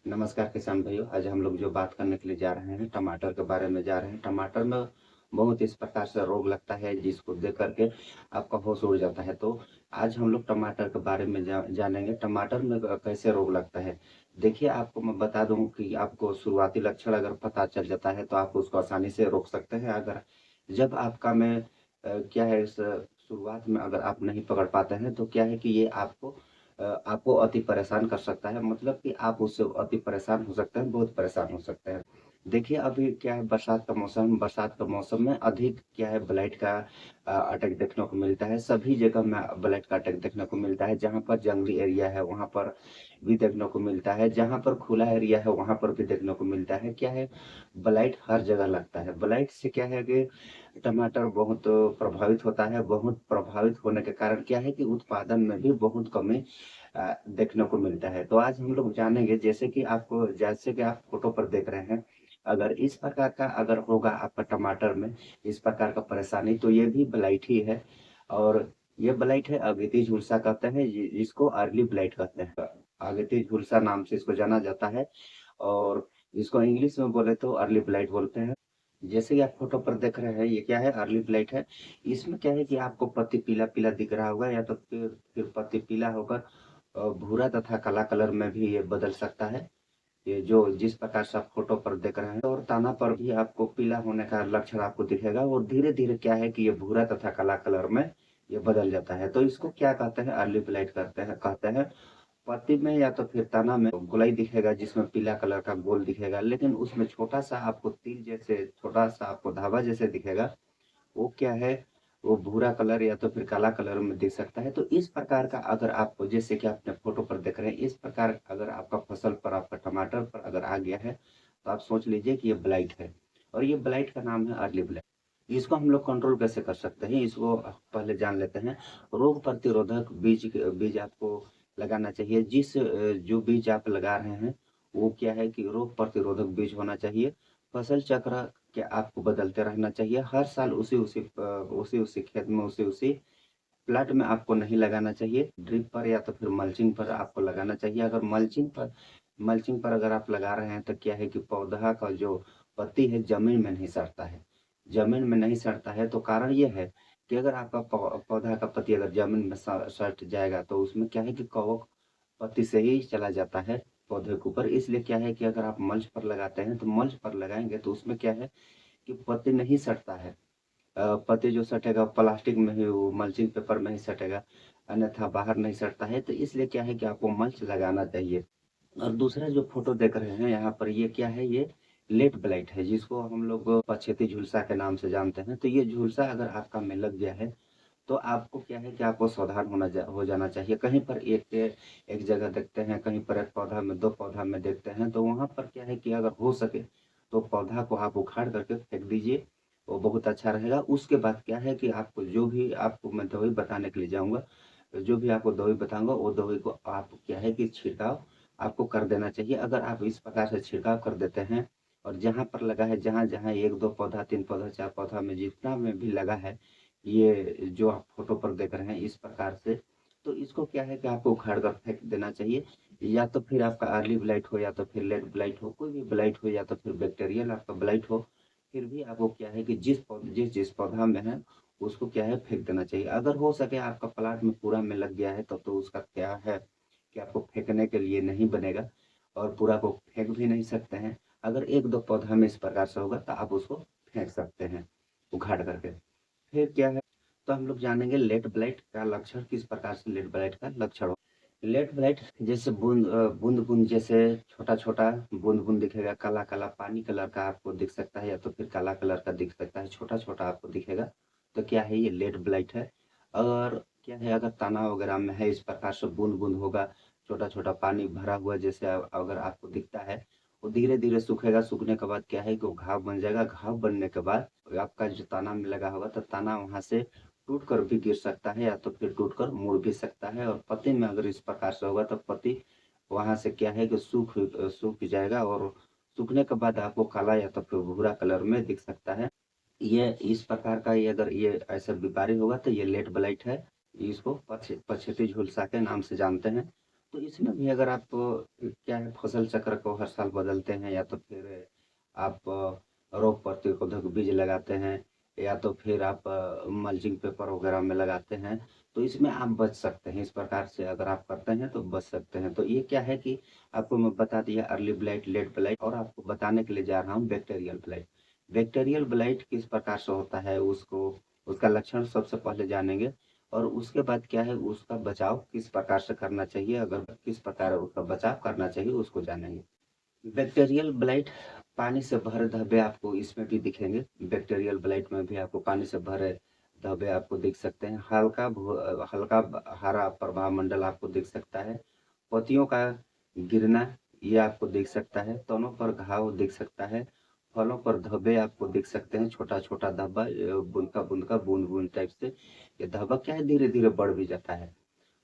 नमस्कार किसान भाइयों। आज हम लोग जो बात करने के लिए जा रहे हैं टमाटर के बारे में जा रहे हैं। टमाटर में बहुत इस प्रकार से रोग लगता है जिसको देख करके आपका होश उड़ जाता है। तो आज हम लोग टमाटर के बारे में जानेंगे टमाटर में कैसे रोग लगता है। देखिए, आपको मैं बता दूं कि आपको शुरुआती लक्षण अगर पता चल जाता है तो आप उसको आसानी से रोक सकते हैं। अगर जब आपका में क्या है इस शुरुआत में अगर आप नहीं पकड़ पाते हैं तो क्या है कि ये आपको अति परेशान कर सकता है। मतलब कि आप उससे अति परेशान हो सकते हैं, बहुत परेशान हो सकते हैं। देखिए, अभी क्या है, बरसात का मौसम में अधिक क्या है ब्लाइट का अटैक देखने को मिलता है। सभी जगह में ब्लाइट का अटैक देखने को मिलता है। जहाँ पर जंगली एरिया है वहाँ पर भी देखने को मिलता है, जहाँ पर खुला एरिया है वहाँ पर भी देखने को मिलता है। क्या है, ब्लाइट हर जगह लगता है। ब्लाइट से क्या है कि टमाटर बहुत प्रभावित होता है। बहुत प्रभावित होने के कारण क्या है कि उत्पादन में भी बहुत कमी देखने को मिलता है। तो आज हम लोग जानेंगे, जैसे कि आप फोटो पर देख रहे हैं, अगर इस प्रकार का अगर होगा आपका टमाटर में इस प्रकार का परेशानी, तो ये भी ब्लाइट ही है। और ये ब्लाइट है, अगेती झुलसा कहते हैं, इसको अर्ली ब्लाइट कहते हैं। अगेती झुलसा नाम से इसको जाना जाता है और इसको इंग्लिश में बोले तो अर्ली ब्लाइट बोलते हैं। जैसे कि आप फोटो पर देख रहे हैं, ये क्या है, अर्ली ब्लाइट है। इसमें क्या है कि आपको पत्ती पीला पीला दिख रहा होगा, या तो फिर पत्ती पीला होकर भूरा तथा काला कलर में भी ये बदल सकता है। ये जो जिस प्रकार से आप फोटो पर देख रहे हैं, और ताना पर भी आपको पीला होने का लक्षण आपको दिखेगा, और धीरे धीरे क्या है कि ये भूरा तथा काला कलर में ये बदल जाता है। तो इसको क्या कहते हैं, अर्ली ब्लाइट कहते हैं। पत्ती में या तो फिर तना में गोलाई दिखेगा, जिसमें पीला कलर का गोल दिखेगा, लेकिन उसमें छोटा सा आपको तिल जैसे, छोटा सा आपको धावा जैसे दिखेगा। वो क्या है, वो भूरा कलर या तो फिर काला कलर में दिख सकता है। तो इस प्रकार का अगर आपको, जैसे कि आपने फोटो पर देख रहे हैं, इस प्रकार अगर आपका फसल पर, आपका टमाटर पर अगर आ गया है, तो आप सोच लीजिए कि ये ब्लाइट है। और ये ब्लाइट का नाम है अर्ली ब्लाइट। इसको हम लोग कंट्रोल कैसे कर सकते हैं, इसको पहले जान लेते हैं। रोग प्रतिरोधक बीज बीज आपको लगाना चाहिए। जो बीज आप लगा रहे हैं वो क्या है कि रोग प्रतिरोधक बीज होना चाहिए। फसल चक्र क्या आपको बदलते रहना चाहिए। हर साल उसी उसी खेत में उसी उसी प्लाट में आपको नहीं लगाना चाहिए। ड्रिप पर या तो फिर मल्चिंग पर आपको लगाना चाहिए। अगर मल्चिंग पर अगर आप लगा रहे हैं तो क्या है कि पौधा का जो पत्ती है जमीन में नहीं सड़ता है। जमीन में नहीं सड़ता है तो कारण ये है कि अगर आपका पौधा का पत्ती अगर जमीन में सट जाएगा तो उसमें क्या है कि कवक पत्ती से ही चला जाता है पौधे के ऊपर। इसलिए क्या है कि अगर आप मल्च पर लगाते हैं तो मल्च पर लगाएंगे तो उसमें क्या है कि पत्ती नहीं सटता है। पत्ती जो सटेगा प्लास्टिक में ही, वो मल्चिंग पेपर में ही सटेगा, अन्यथा बाहर नहीं सटता है। तो इसलिए क्या है कि आपको मल्च लगाना चाहिए। और दूसरा जो फोटो देख रहे हैं यहाँ पर, ये क्या है, ये लेट ब्लाइट है, जिसको हम लोग पछेती झुलसा के नाम से जानते हैं। तो ये झुलसा अगर आपका में लग गया है तो आपको क्या है कि आपको सावधान हो जाना चाहिए। कहीं पर एक जगह देखते हैं, कहीं पर एक पौधा में, दो पौधा में देखते हैं, तो वहां पर क्या है कि अगर हो सके तो पौधा को आप उखाड़ करके फेंक दीजिए, वो बहुत अच्छा रहेगा। उसके बाद क्या है कि आपको जो भी आपको मैं दवाई बताने के लिए जाऊंगा, जो भी आपको दवाई बताऊंगा वो दवाई को आप क्या है कि छिड़काव आपको कर देना चाहिए। अगर आप इस प्रकार से छिड़काव कर देते हैं, और जहां पर लगा है, जहां जहां एक दो पौधा, तीन पौधा, चार पौधा में जितना में भी लगा है, ये जो आप फोटो पर देख रहे हैं इस प्रकार से, तो इसको क्या है कि आपको उखाड़ कर फेंक देना चाहिए। या तो फिर आपका अर्ली ब्लाइट हो, या तो फिर लेट ब्लाइट हो, कोई भी ब्लाइट हो, या तो फिर बैक्टीरियल आपका ब्लाइट हो, फिर भी आपको क्या है कि जिस पौधा में है उसको क्या है फेंक देना चाहिए। अगर हो सके आपका प्लाट में पूरा में लग गया है तब तो उसका क्या है कि आपको फेंकने के लिए नहीं बनेगा, और पूरा को फेंक भी नहीं सकते हैं। अगर एक दो पौधा में इस प्रकार से होगा तो आप उसको फेंक सकते हैं उखाड़ करके। फिर क्या है, तो हम लोग जानेंगे लेट ब्लाइट का लक्षण, किस प्रकार से लेट ब्लाइट का लक्षण हो। लेट ब्लाइट जैसे बूंद बूंद जैसे छोटा छोटा बूंद बूंद दिखेगा, काला काला पानी कलर का आपको दिख सकता है, या तो फिर काला कलर का दिख सकता है, छोटा छोटा आपको दिखेगा। तो क्या है, ये लेट ब्लाइट है। और क्या है, अगर तना वगैरह में है, इस प्रकार से बूंद बूंद होगा, छोटा छोटा पानी भरा हुआ जैसे अगर आपको दिखता है, वो धीरे धीरे सूखेगा। सूखने के बाद क्या है कि वो घाव बन जाएगा। घाव बनने के बाद आपका जो ताना में लगा होगा तो ताना वहां से टूट कर भी गिर सकता है, या तो फिर टूट कर मुड़ भी सकता है। और पत्ती में अगर इस प्रकार से होगा तो पत्ती वहां से क्या है कि सूख जाएगा, और सूखने के बाद आपको काला या तो फिर भूरा कलर में दिख सकता है। ये इस प्रकार का, ये अगर ये ऐसा बीमारी होगा तो ये लेट ब्लाइट है। इसको पछेती झुलसा के नाम से जानते हैं। तो इसमें भी अगर आप क्या है फसल चक्र को हर साल बदलते हैं, या तो फिर आप रोग प्रतिरोधक बीज लगाते हैं, या तो फिर आप मल्चिंग पेपर वगैरह में लगाते हैं, तो इसमें आप बच सकते हैं। इस प्रकार से अगर आप करते हैं तो बच सकते हैं। तो ये क्या है कि आपको मैं बता दिया अर्ली ब्लाइट, लेट ब्लाइट, और आपको बताने के लिए जा रहा हूँ बैक्टीरियल ब्लाइट। बैक्टीरियल ब्लाइट किस प्रकार से होता है, उसको उसका लक्षण सबसे पहले जानेंगे, और उसके बाद क्या है उसका बचाव किस प्रकार से करना चाहिए, अगर किस प्रकार उसका बचाव करना चाहिए उसको जानेंगे। बैक्टीरियल ब्लाइट पानी से भरे धब्बे आपको इसमें भी दिखेंगे। बैक्टीरियल ब्लाइट में भी आपको पानी से भरे धब्बे आपको दिख सकते हैं। हल्का हरा प्रभाव मंडल आपको दिख सकता है। पत्तियों का गिरना ये आपको दिख सकता है। तनों पर घाव दिख सकता है। फलों पर धब्बे आपको दिख सकते हैं, छोटा छोटा धब्बा, बुंद का बूंद बूंद टाइप से। ये धब्बा क्या है धीरे धीरे बढ़ भी जाता है।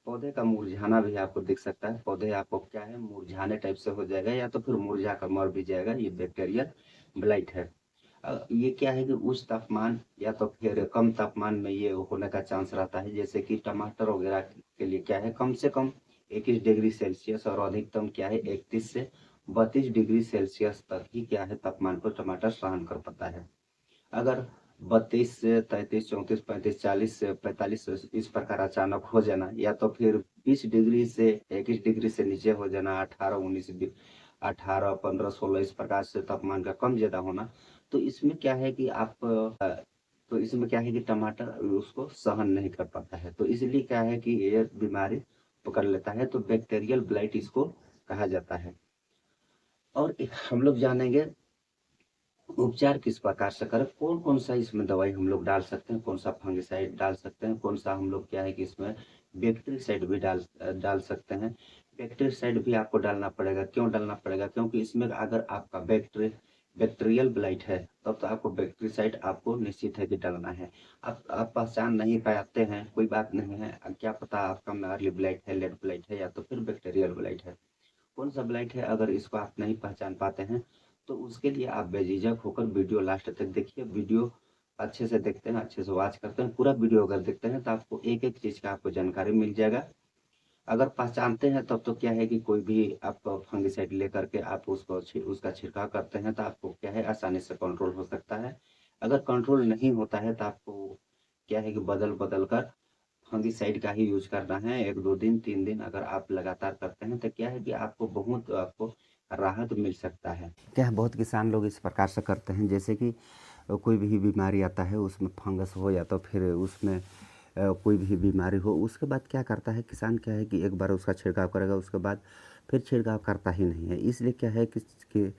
पौधे का मुरझाना भी आपको दिख सकता है। पौधे आपको क्या है मुरझाने टाइप से हो जाएगा, या तो फिर मुरझा कर मर भी जाएगा। ये बैक्टीरियल ब्लाइट है। ये क्या है कि उच्च तापमान या तो फिर कम तापमान में ये होने का चांस रहता है। जैसे कि टमाटर वगैरह के लिए क्या है कम से कम 21 डिग्री सेल्सियस, और अधिकतम क्या है 31 से 32 डिग्री सेल्सियस तक ही क्या है तापमान को टमाटर सहन कर पाता है। अगर 32 से 33, 34, 35, 40 से 45 इस प्रकार अचानक हो जाना, या तो फिर 20 डिग्री से 21 डिग्री से नीचे हो जाना, 18, 19, 18, 15, 16 इस प्रकार से तापमान का कम ज्यादा होना, तो इसमें क्या है कि तो इसमें क्या है कि टमाटर उसको सहन नहीं कर पाता है। तो इसलिए क्या है कि ये बीमारी पकड़ लेता है। तो बैक्टीरियल ब्लाइट इसको कहा जाता है। और हम लोग जानेंगे उपचार किस प्रकार से करें, कौन कौन सा इसमें दवाई हम लोग डाल सकते हैं, कौन सा फंगिसाइड डाल सकते हैं, कौन सा हम लोग क्या है कि इसमें बैक्टीरिसाइड भी डाल सकते हैं। बैक्टीरिसाइड भी आपको डालना पड़ेगा। क्यों डालना पड़ेगा? क्योंकि इसमें अगर आपका बैक्टीरियल ब्लाइट है तब तो आपको बैक्टीरिसाइड आपको निश्चित है कि डालना है। आप पहचान नहीं पाते हैं, कोई बात नहीं है। क्या पता आपका में अर्ली ब्लाइट है, लेट ब्लाइट है, या तो फिर बैक्टीरियल ब्लाइट है। कौन सा ब्लाइट है अगर इसको आप नहीं पहचान पाते हैं, तो उसके लिए आप बेझिझक होकर वीडियो लास्ट तक देखिए। वीडियो अच्छे से देखते हैं, अच्छे से वॉच करते हैं, पूरा वीडियो अगर देखते हैं तो आपको एक एक चीज का आपको जानकारी मिल जाएगा। अगर पहचानते हैं तब तो क्या है कि कोई भी आप फंगिसाइड लेकर के आप उसका छिड़काव करते हैं तो आपको क्या है आसानी से कंट्रोल हो सकता है। अगर कंट्रोल नहीं होता है तो आपको क्या है कि बदल बदल कर फंगिसाइड का ही यूज करना है। 1 2 दिन 3 दिन अगर आप लगातार करते हैं तो क्या है कि आपको राहत मिल सकता है। क्या है बहुत किसान लोग इस प्रकार से करते हैं, जैसे कि कोई भी बीमारी आता है उसमें फंगस हो, या तो फिर उसमें कोई भी बीमारी हो, उसके बाद क्या करता है किसान, क्या है कि एक बार उसका छिड़काव करेगा, उसके बाद फिर छिड़काव करता ही नहीं है। इसलिए क्या है कि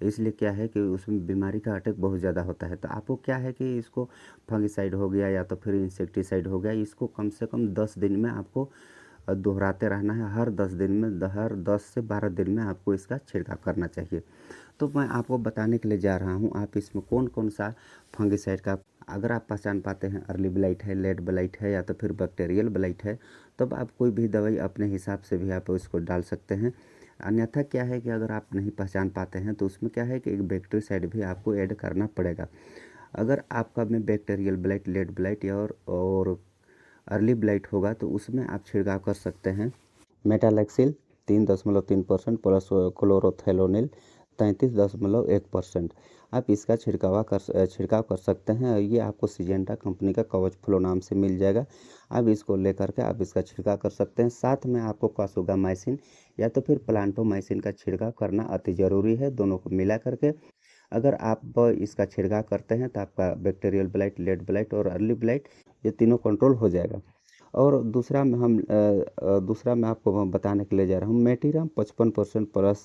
इसलिए क्या है कि उसमें बीमारी का अटैक बहुत ज़्यादा होता है। तो आपको क्या है कि इसको फंगिसाइड हो गया या तो फिर इंसेक्टिसाइड हो गया, इसको कम से कम 10 दिन में आपको दोहराते रहना है। हर 10 दिन में, हर 10 से 12 दिन में आपको इसका छिड़काव करना चाहिए। तो मैं आपको बताने के लिए जा रहा हूँ आप इसमें कौन कौन सा फंगिसाइड का, अगर आप पहचान पाते हैं अर्ली ब्लाइट है, लेट ब्लाइट है, या तो फिर बैक्टीरियल ब्लाइट है, तब आप कोई भी दवाई अपने हिसाब से भी आप इसको डाल सकते हैं। अन्यथा क्या है कि अगर आप नहीं पहचान पाते हैं तो उसमें क्या है कि एक बैक्टीरिसाइड भी आपको ऐड करना पड़ेगा। अगर आपका में बैक्टीरियल ब्लाइट, लेट ब्लाइट और अर्ली ब्लाइट होगा तो उसमें आप छिड़काव कर सकते हैं मेटालेक्सिल 3.3% प्लस क्लोरोथेलोनिल 33.1%। आप इसका छिड़काव कर सकते हैं। ये आपको सिजेंटा कंपनी का कवच फ्लो नाम से मिल जाएगा। आप इसको लेकर के आप इसका छिड़काव कर सकते हैं। साथ में आपको कासुगामाइसिन या तो फिर प्लांटोमाइसिन का छिड़काव करना अति ज़रूरी है। दोनों को मिला करके अगर आप इसका छिड़काव करते हैं तो आपका बैक्टीरियल ब्लाइट, लेट ब्लाइट और अर्ली ब्लाइट ये तीनों कंट्रोल हो जाएगा। और दूसरा मैं आपको बताने के लिए जा रहा हूँ मेटीराम 55% प्लस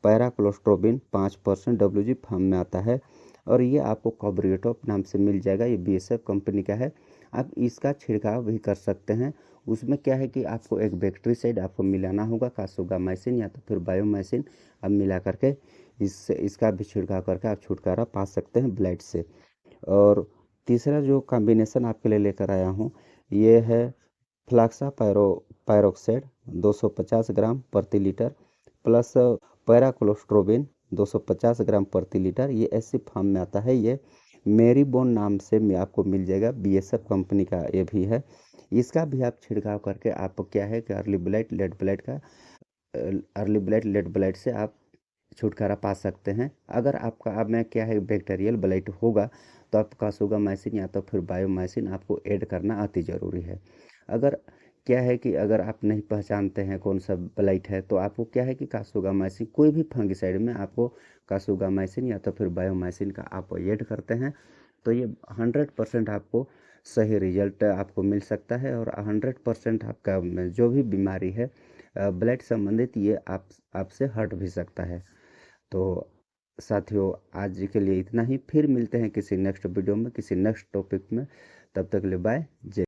पैराक्लोस्ट्रोबिन 5% WG फार्म में आता है, और ये आपको कॉब्रियोटॉप नाम से मिल जाएगा। ये BSF कंपनी का है। आप इसका छिड़काव भी कर सकते हैं। उसमें क्या है कि आपको एक बैक्टीरिसाइड आपको मिलाना होगा, कासुगामाइसिन या तो फिर बायोमाइसिन। आप मिला करके इसका भी छिड़काव करके आप छुटकारा पा सकते हैं ब्लाइट से। और तीसरा जो कॉम्बिनेशन आपके लिए लेकर आया हूँ ये है फ्लाक्सा पायरोक्साइड 250 ग्राम प्रति लीटर प्लस पैराक्लोस्ट्रोबिन 250 ग्राम प्रति लीटर। ये SC फार्म में आता है। ये मेरीबोन नाम से आपको मिल जाएगा, BSF कंपनी का ये भी है। इसका भी आप छिड़काव करके आप क्या है कि अर्ली ब्लाइट लेट ब्लाइट का अर्ली ब्लाइट लेट ब्लाइट से आप छुटकारा पा सकते हैं। अगर आपका अब में क्या है बैक्टीरियल ब्लाइट होगा तो आप कासुगामाइसिन या तो फिर बायोमाइसिन आपको ऐड करना अति ज़रूरी है। अगर क्या है कि अगर आप नहीं पहचानते हैं कौन सा ब्लाइट है तो आपको क्या है कि कासुगामाइसिन कोई भी फंगिसाइड में आपको कासुगामाइसिन या तो फिर बायोमाइसिन का आप ऐड करते हैं तो ये 100% आपको सही रिजल्ट आपको मिल सकता है और 100% आपका जो भी बीमारी है ब्लड संबंधित ये आपसे हट भी सकता है। तो साथियों आज के लिए इतना ही, फिर मिलते हैं किसी नेक्स्ट वीडियो में किसी नेक्स्ट टॉपिक में। तब तक के लिए बाय। जय